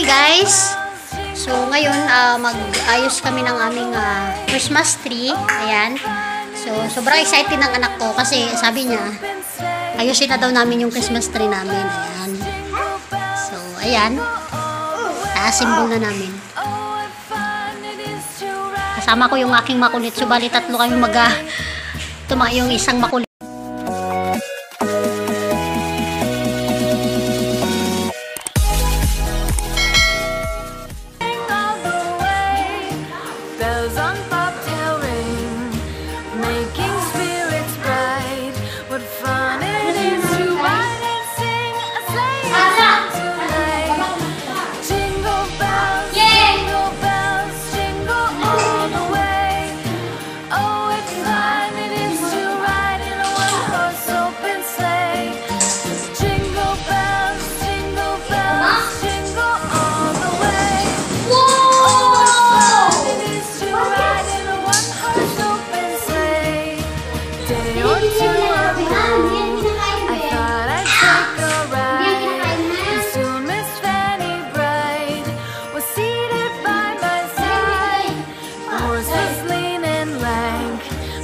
Hi guys! So ngayon mag-ayos kami ng aming Christmas tree. Ayan. So sobrang excited ng anak ko kasi sabi niya ayusin na daw namin yung Christmas tree namin. Ayan. So ayan. Assemble na namin. Kasama ko yung aking makulit. So bali tatlo kami yung isang makulit.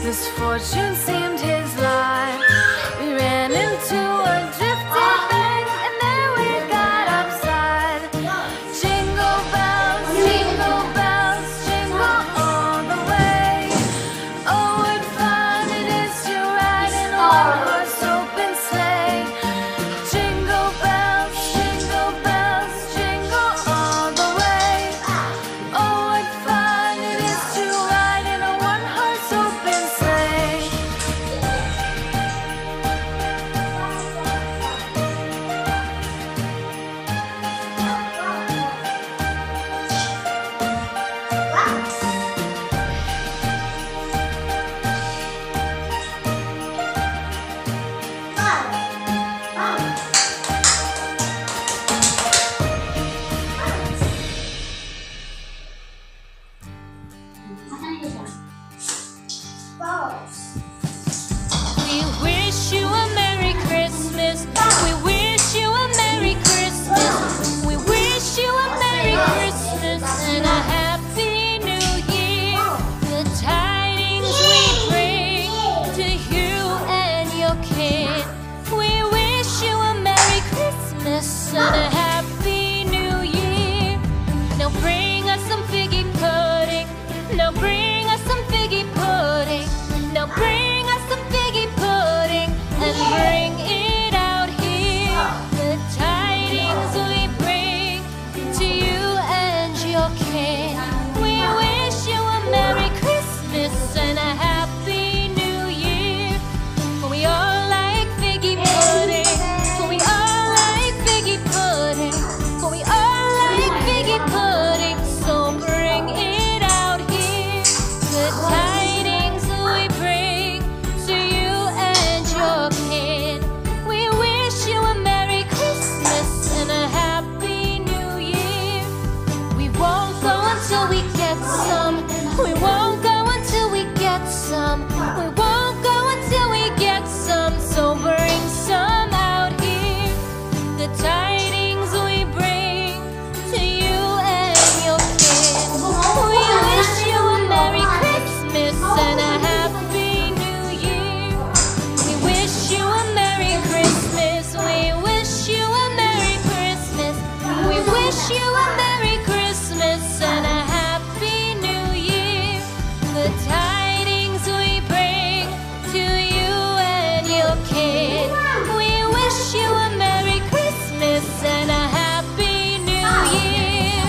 Misfortune seemed his life. We ran into a drifting bank, and then we got upside. Jingle bells, jingle all the way. Oh, what fun it is to ride in a one-horse open sleigh. Jingle bells, jingle all the way. Oh, what fun it is to ride in a one-horse open sleigh. We wish you a Merry Christmas. We wish you a Merry Christmas. We wish you a Merry Christmas and a Happy New Year. The tidings we bring to you and your kid. We wish you a Merry Christmas and a Happy New Year. Now bring us some figgy pudding. Now bring us some figgy pudding. Now bring us some figgy pudding and bring it out here. The tidings we bring to you and your kid. We wish you a Merry Christmas and a Happy New Year. For we all like figgy pudding. For we all like figgy pudding. For we all like figgy pudding. So bring it out here. The tidings we bring to you and your kid. We wish you a Merry Christmas and a Happy New Year. We won't go until we get some. We won't go until we get some. We won't go until we get some. So bring some out here. The tidings we bring to you and your kid. We wish you a Merry Christmas and a Happy New Year. We wish you a Merry Christmas. We wish you a Merry Christmas. We wish you a Merry Christmas and a Happy New Year. The tidings we bring to you and your kid. We wish you a Merry Christmas and a Happy New Year.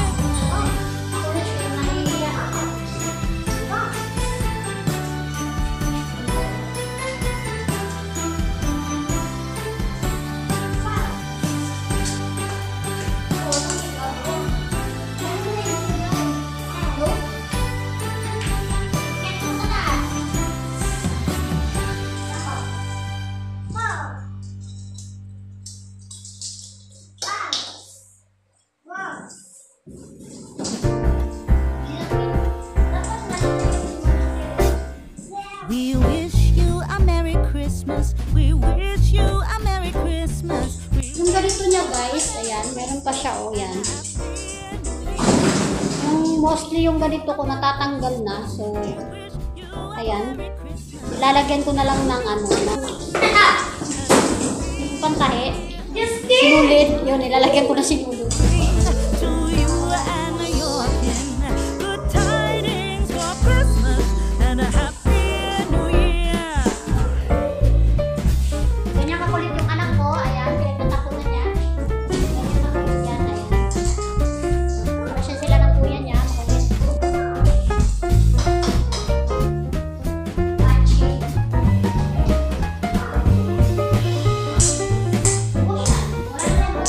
We wish you a Merry Christmas. We wish you a Merry Christmas. Yung ganito niya guys, ayan, meron pa siya, oh yan. mostly yung ganito ko natatanggal na. So, ayan. Lalagyan ko na lang ng ano, pantahe. Sinulid. Yun, ilalagyan ko na sinulid. To you and your kin. Good tidings for Christmas and a happy new year. Ganyan kakulit yung anak ko. Ayan, pinagtatapunan niya. Ganyan kakulit yan. Ayan. Kasi sila ng kuya niya. Makulit. Pachi. Wala na lang.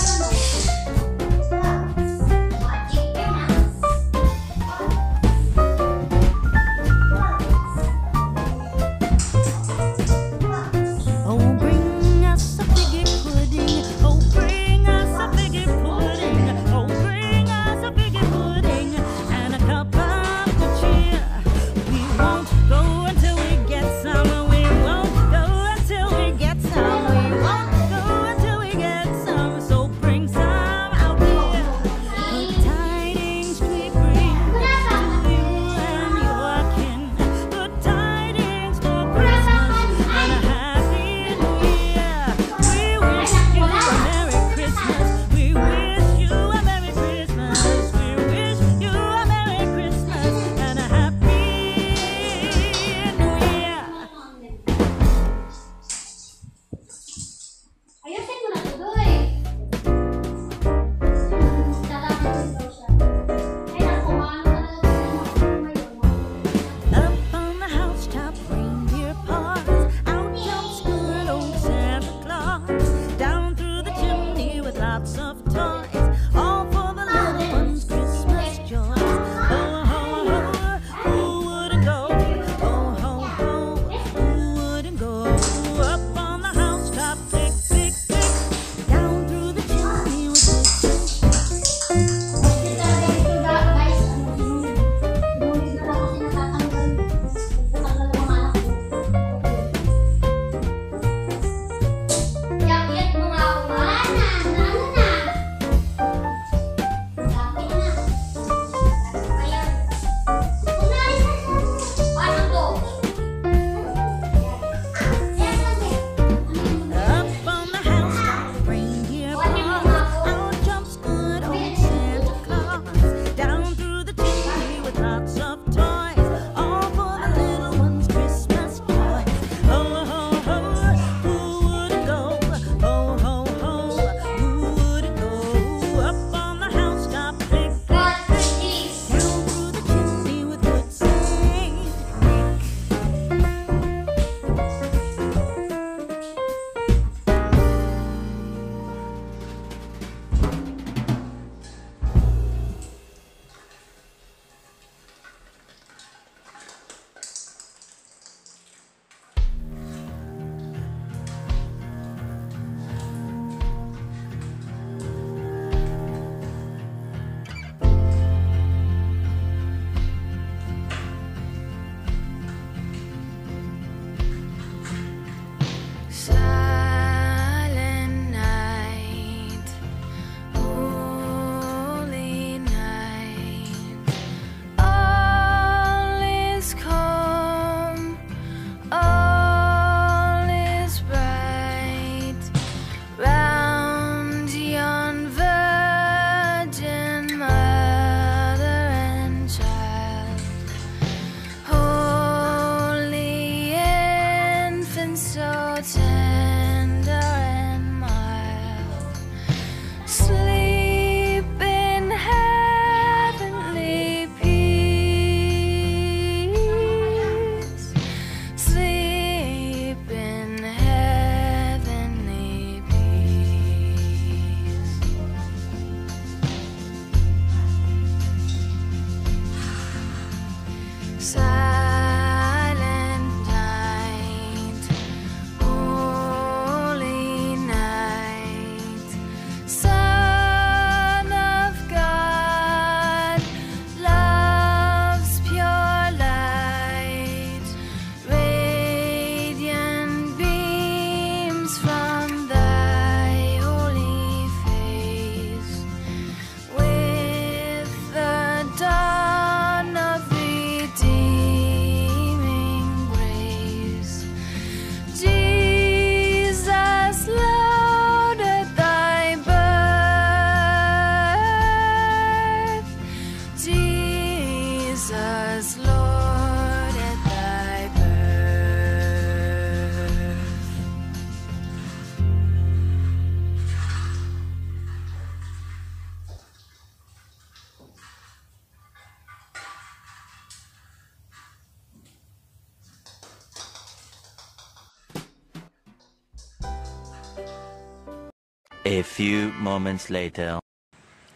A few moments later.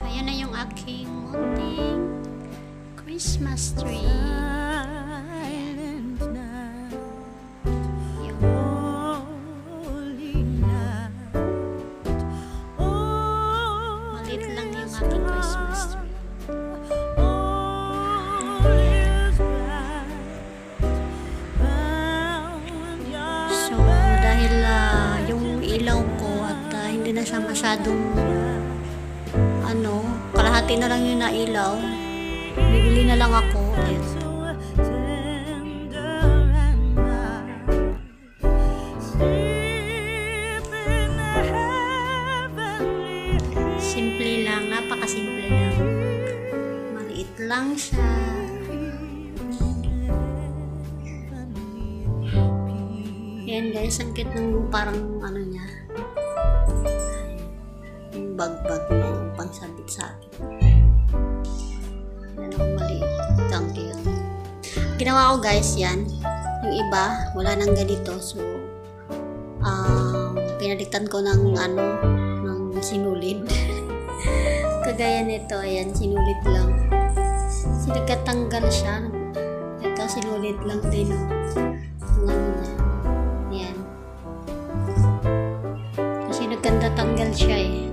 Ayan na yung aking munting Christmas tree. Silent night, Yung holy night. Oh, maliit lang yung aking Christmas tree. all is bright. Found your So, dahil yung ilaw ko at hindi na siya masyadong kalahati na lang yung nailaw, bibili na lang ako ulit. tender and mild. Sleep in the heavenly Simple lang, napakasimple lang. Maliit lang siya. Yan guys, ang cute ng parang niya. Yung bag-bag niya, yung pangsabit sa akin. Yan ang maliit. Ang cute. Ginawa ko guys yan. Yung iba, wala nang ganito. So, pinalitan ko ng ng sinulid. Kagaya nito, ayan, sinulid lang. Sinagkatanggal siya. Ito, sinulid lang din. Niya. Ayan. Kasi nagkanda-tanggal siya eh.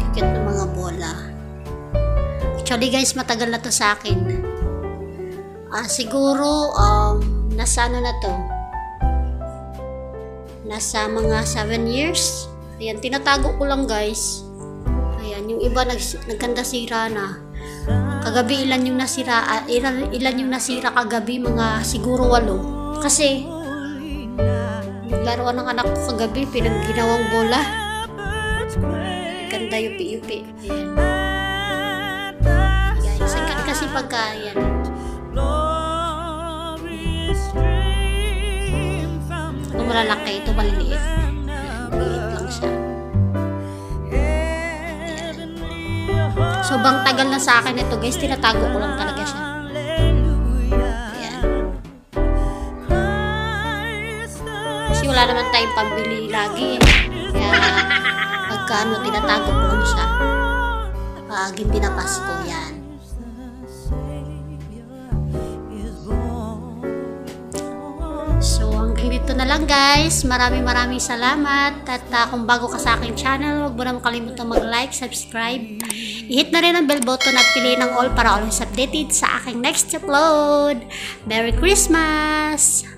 Kikit ng mga bola. Actually guys, matagal na to sa akin. Siguro, nasa na to? Nasa mga 7 years. Ayan, tinatago ko lang guys. Ayan, yung iba nagkanda sira na. Kagabi ilan yung nasira? Ilan yung nasira kagabi? Mga siguro 8. Kasi naglaruan ng anak ko kagabi, pinagginawang bola. Ganda yupi-yupi. Ayan. Guys, sikat kasi pagka yan. Ito malalaki, ito maliliit. Maliliit lang siya. Sobrang tagal na sa akin ito guys, tinatago ko lang talaga siya. Ayan. Kasi wala naman tayong pambili lagi. Kaya pagka tinatago ko lang siya. Pag hindi na Pasko, yan. So hanggang dito na lang guys. Maraming salamat. At kung bago ka sa aking channel, huwag mo naman kalimutan mag-like, subscribe. I-hit na rin ang bell button at piliin ang all para always updated sa aking next upload. Merry Christmas!